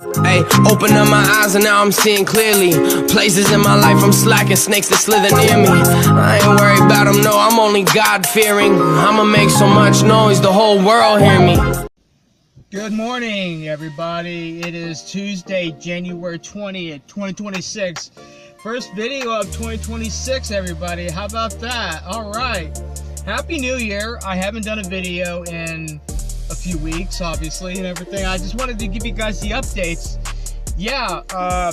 Hey, open up my eyes and now I'm seeing clearly. Places in my life I'm slacking, snakes that slither near me. I ain't worried about them, no, I'm only God-fearing. I'ma make so much noise, the whole world hear me. Good morning, everybody. It is Tuesday, January 20th, 2026. First video of 2026, everybody. How about that? All right. Happy New Year. I haven't done a video in a few weeks, obviously, and everything. I just wanted to give you guys the updates. Yeah, I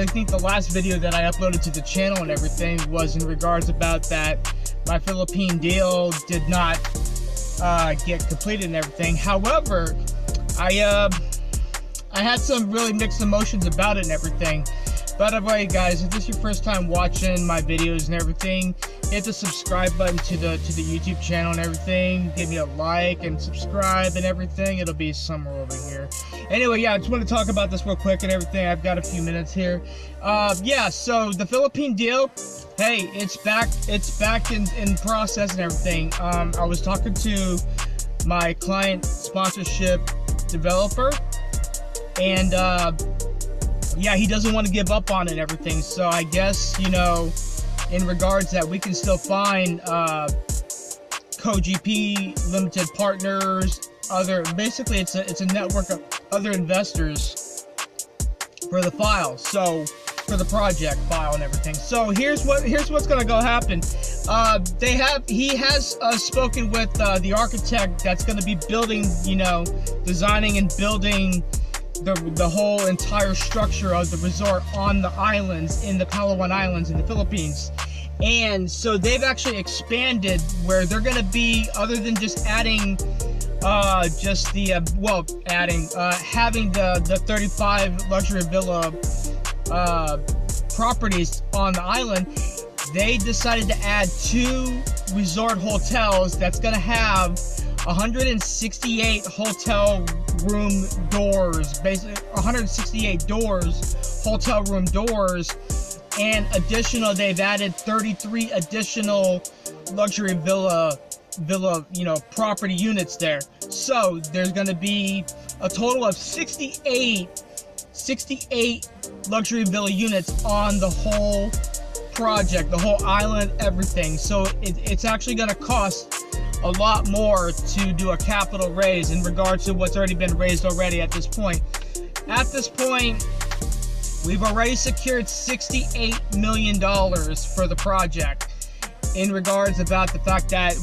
think the last video that I uploaded to the channel and everything was in regards about that my Philippine deal did not get completed and everything. However, I had some really mixed emotions about it and everything. But anyway, guys, if this is your first time watching my videos and everything, hit the subscribe button to the YouTube channel and everything. Give me a like and subscribe and everything. It'll be somewhere over here. Anyway, yeah, I just want to talk about this real quick and everything. I've got a few minutes here. Yeah, so the Philippine deal, hey, it's back in process and everything. I was talking to my client sponsorship developer, and yeah, he doesn't want to give up on it and everything. So I guess, you know, in regards that we can still find co-GP limited partners, basically it's a network of other investors for the file, so for the project file and everything. So here's what's gonna go happen. He has spoken with the architect that's gonna be building, you know, designing and building the whole entire structure of the resort on the islands, in the Palawan Islands in the Philippines. And so they've actually expanded where they're going to be, other than just adding having the 35 luxury villa properties on the island. They decided to add 2 resort hotels that's going to have 168 hotel room doors, basically 168 doors, hotel room doors, and additional, they've added 33 additional luxury villa, you know, property units there. So there's going to be a total of 68 luxury villa units on the whole project, the whole island, everything. So it's actually going to cost a lot more to do a capital raise in regards to what's already been raised already at this point. At this point, we've already secured $68 million for the project. In regards about the fact that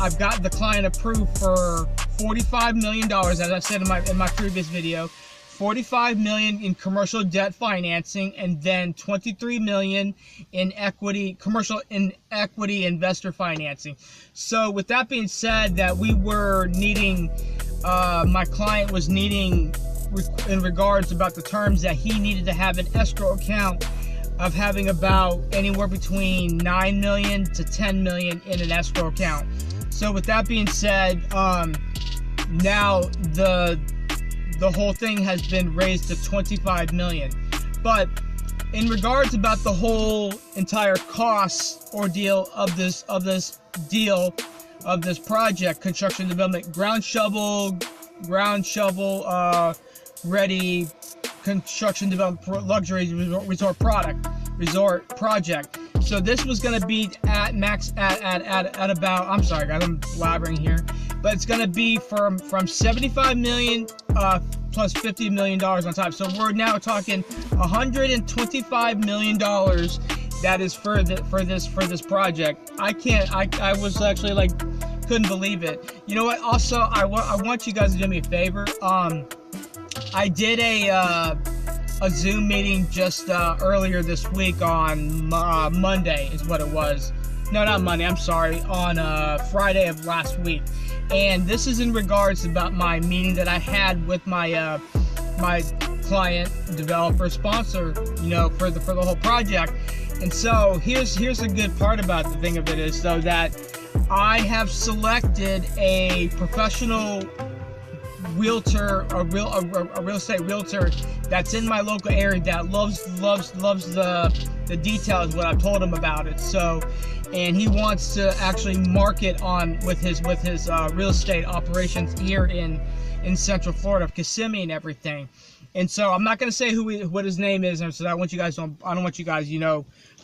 I've got the client approved for $45 million, as I said in my previous video. $45 million in commercial debt financing, and then $23 million in commercial equity investor financing. So with that being said, that we were needing, my client was needing, in regards about the terms, that he needed to have an escrow account of having about anywhere between $9 million to $10 million in an escrow account. So with that being said, now the whole thing has been raised to $25 million. But in regards about the whole entire cost ordeal of this project, construction development, ground shovel ready construction development luxury resort project. So this was going to be at max at about, I'm sorry guys, I'm blabbering here, but it's going to be from 75 million plus $50 million on top. So we're now talking $125 million that is for this project. I was actually like, couldn't believe it. You know what? Also, I want you guys to do me a favor. I did a Zoom meeting just earlier this week on Monday is what it was. No, not Monday, I'm sorry, on Friday of last week. And this is in regards about my meeting that I had with my my client, developer, sponsor, you know, for the whole project. And so here's a good part about the thing of it is, though, that I have selected a professional realtor, a real estate realtor that's in my local area that loves the details, what I've told him about it. So, and he wants to actually market on with his real estate operations here in in Central Florida, of Kissimmee and everything. And so I'm not going to say what his name is, and so I don't want you guys,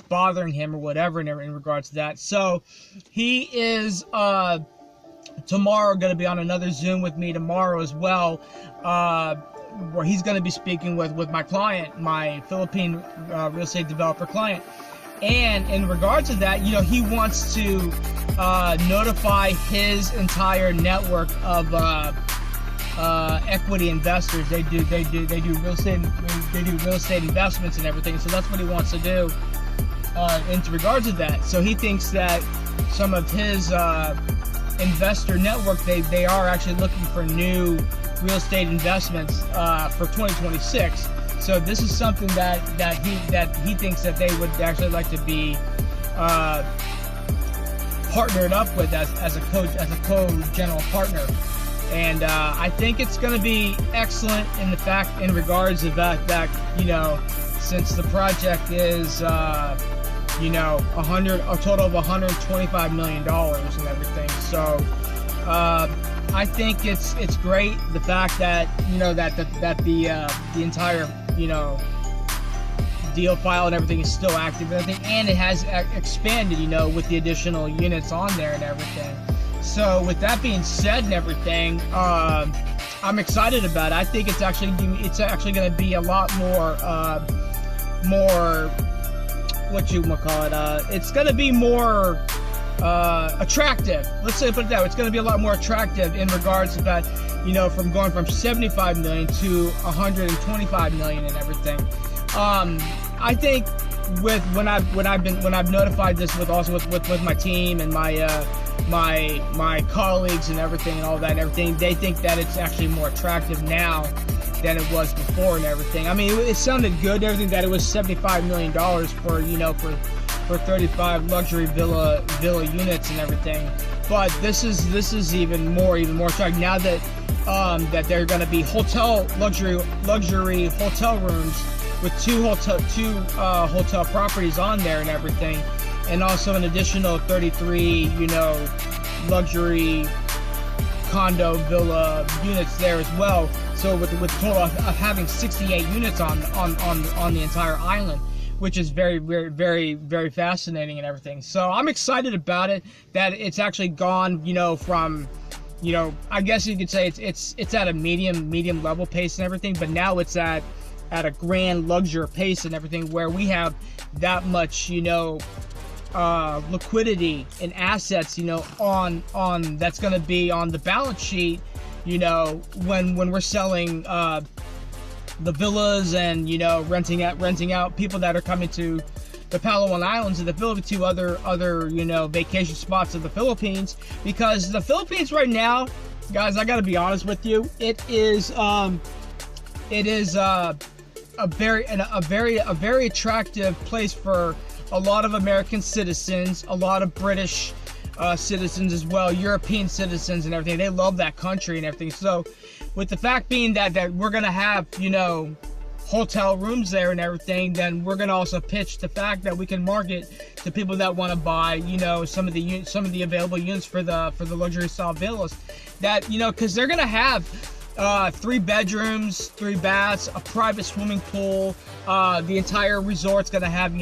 bothering him or whatever in regards to that. So he is tomorrow going to be on another Zoom with me tomorrow as well, where he's going to be speaking with my client, my Philippine real estate developer client. And in regards to that, he wants to notify his entire network of equity investors. They do real estate investments and everything. So that's what he wants to do in regards to that. So he thinks that some of his investor network, they are actually looking for new real estate investments for 2026. So this is something that he thinks that they would actually like to be partnered up with as a co-general partner. And I think it's going to be excellent in regards to that since the project is a total of $125 million and everything. So I think it's great, the fact that the entire deal file and everything is still active and everything, and it has expanded with the additional units on there and everything. So with that being said and everything, I'm excited about it. I think it's actually going to be a lot more it's going to be more attractive. Let's say, put it that way. It's going to be a lot more attractive in regards to that, from going from 75 million to 125 million and everything. I think when I've notified this with my team and my colleagues and everything and all that and everything, they think that it's actually more attractive now than it was before and everything. I mean, it sounded good, everything, that it was $75 million for 35 luxury villa units and everything. But this is even more attractive now that they're going to be luxury hotel rooms with two hotel properties on there and everything, and also an additional 33 luxury condo villa units there as well. So with a total of having 68 units on the entire island, which is very, very, very, very fascinating and everything. So I'm excited about it, that it's actually gone, from, I guess you could say it's at a medium level pace and everything, but now it's at a grand luxury pace and everything, where we have that much, liquidity and assets, on that's going to be on the balance sheet, when we're selling the villas and renting out people that are coming to the Palawan Islands and the Philippines, to other vacation spots of the Philippines. Because the Philippines right now, guys, I got to be honest with you, it is a very attractive place for a lot of American citizens, a lot of British citizens as well, European citizens and everything. They love that country and everything. So with the fact being that we're going to have, hotel rooms there and everything, then we're going to also pitch the fact that we can market to people that want to buy, some of the available units for the luxury style villas, that, because they're going to have 3 bedrooms, 3 baths, a private swimming pool. The entire resort's going to have,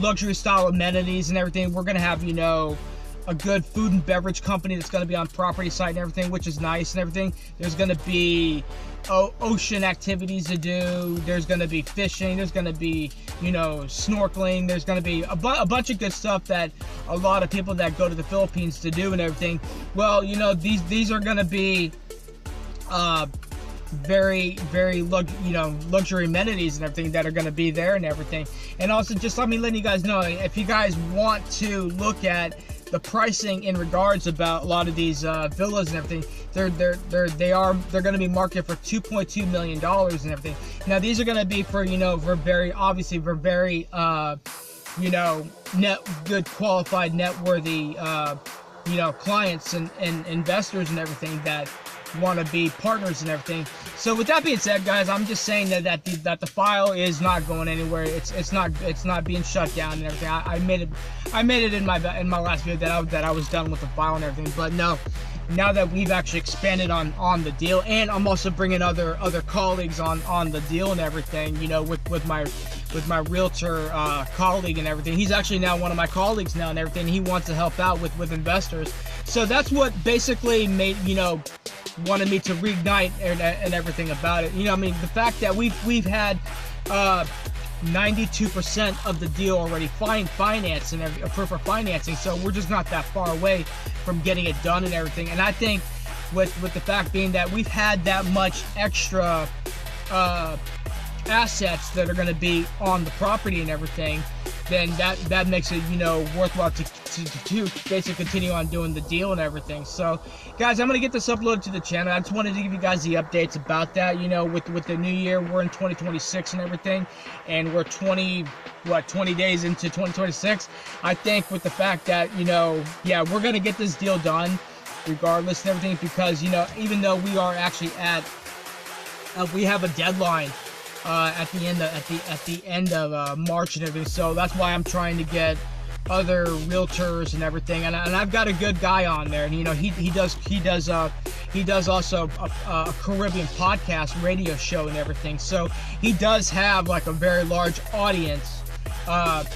luxury style amenities and everything. We're going to have, a good food and beverage company that's going to be on property site and everything, which is nice and everything. There's going to be ocean activities to do. There's going to be fishing. There's going to be, snorkeling. There's going to be a bunch of good stuff that a lot of people that go to the Philippines to do and everything. Well, these are going to be very, very luxury amenities and everything that are going to be there and everything. And also, just let you guys know, if you guys want to look at the pricing in regards about a lot of these villas and everything, they're going to be marketed for $2.2 million and everything. Now these are going to be for very good qualified net worthy clients and investors and everything that want to be partners and everything. So with that being said, guys, I'm just saying that the file is not going anywhere. It's not being shut down and everything. I made it in my last video that I was done with the file and everything. But no, now that we've actually expanded on the deal, and I'm also bringing other colleagues on the deal and everything, you know, with my realtor colleague and everything. He's actually now one of my colleagues now and everything. He wants to help out with investors. So that's what basically made, you know, wanted me to reignite and everything about it. You know, I mean, the fact that we've had 92% of the deal already financed and approved for financing, so we're just not that far away from getting it done and everything. And I think with the fact being that we've had that much extra assets that are going to be on the property and everything, then that makes it, you know, worthwhile to basically continue on doing the deal and everything. So guys, I'm going to get this uploaded to the channel. I just wanted to give you guys the updates about that. You know, with the new year, we're in 2026 and everything, and we're 20 days into 2026. I think with the fact that, you know, yeah, we're going to get this deal done regardless and everything, because, you know, even though we are actually we have a deadline at the end of March and everything, so that's why I'm trying to get other realtors and everything, and I've got a good guy on there, and you know, he does also a Caribbean podcast radio show and everything, so he does have like a very large audience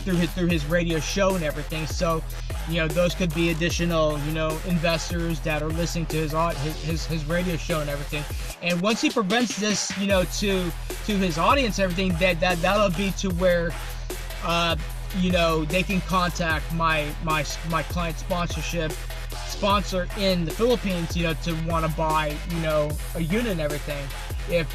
through his radio show and everything. So, you know, those could be additional, you know, investors that are listening to his radio show and everything. And once he prevents this, you know, to his audience and everything, that'll be to where you know, they can contact my client sponsor in the Philippines, you know, to want to buy, you know, a unit and everything. If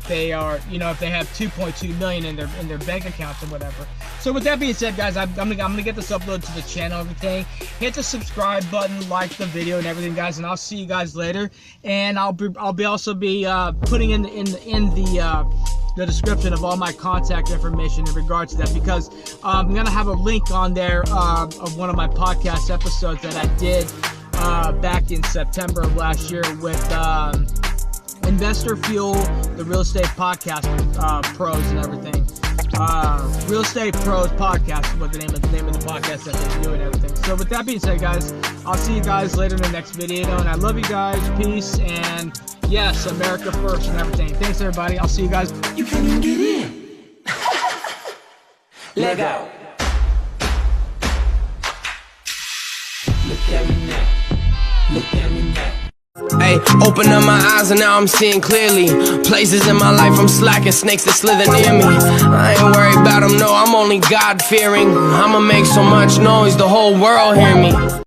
they are, you know, if they have 2.2 million in their bank accounts or whatever. So with that being said, guys, I'm gonna get this uploaded to the channel and everything. Hit the subscribe button, like the video and everything, guys, and I'll see you guys later. And I'll also be putting in the description of all my contact information in regards to that, because I'm gonna have a link on there of one of my podcast episodes that I did back in September of last year with Investor Fuel, the real estate podcast pros and everything. Real Estate Pros podcast is what the name of the podcast that they do and everything. So with that being said, guys, I'll see you guys later in the next video, and I love you guys. Peace, and yes, America first and everything. Thanks, everybody. I'll see you guys. You can't even get in. Let go. Look at me now. Look at me now. Hey, open up my eyes and now I'm seeing clearly. Places in my life I'm slacking, snakes that slither near me. I ain't worried about them, no, I'm only God-fearing. I'ma make so much noise, the whole world hear me.